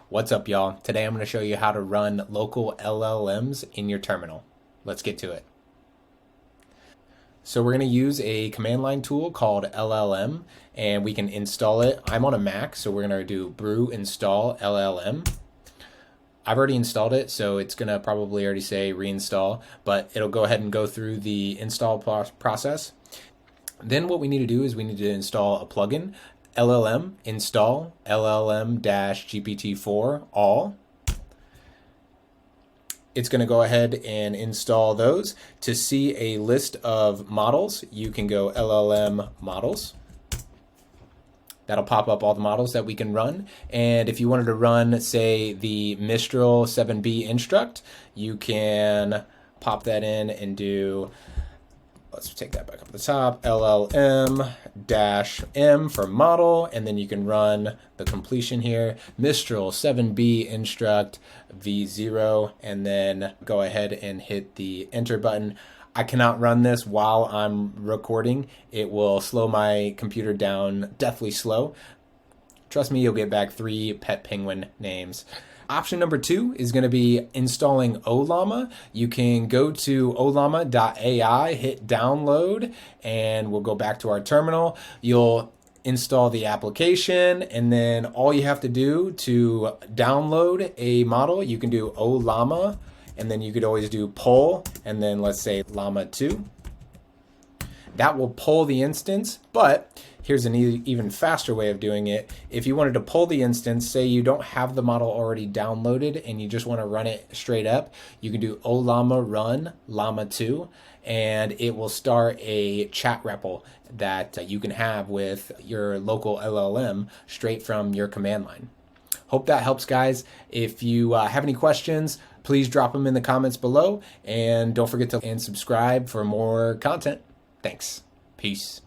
What's up, y'all? Today I'm going to show you how to run local LLMs in your terminal. Let's get to it. So we're going to use a command line tool called LLM, and we can install it. I'm on a Mac, so we're going to do brew install LLM. I've already installed it, so it's going to probably already say reinstall, but it'll go ahead and go through the install process. Then what we need to do is we need to install a plugin, LLM install LLM-GPT-4 all. It's going to go ahead and install those. To see a list of models, you can go LLM models. That'll pop up all the models that we can run. And if you wanted to run, say, the Mistral 7B Instruct, you can pop that in and do, let's take that back up to the top, LLM-M for model, and then you can run the completion here, Mistral 7B Instruct V0, and then go ahead and hit the enter button. I cannot run this while I'm recording. It will slow my computer down deathly slow. Trust me, you'll get back 3 pet penguin names. Option number 2 is going to be installing Ollama. You can go to ollama.ai, hit download, and we'll go back to our terminal. You'll install the application, and then all you have to do to download a model, you can do ollama, and then you could always do pull, and then let's say llama 2. That will pull the instance, but here's an even faster way of doing it. If you wanted to pull the instance, say you don't have the model already downloaded and you just want to run it straight up, you can do ollama run llama 2, and it will start a chat REPL that you can have with your local LLM straight from your command line. Hope that helps, guys. If you have any questions, please drop them in the comments below, and don't forget to subscribe for more content. Thanks. Peace.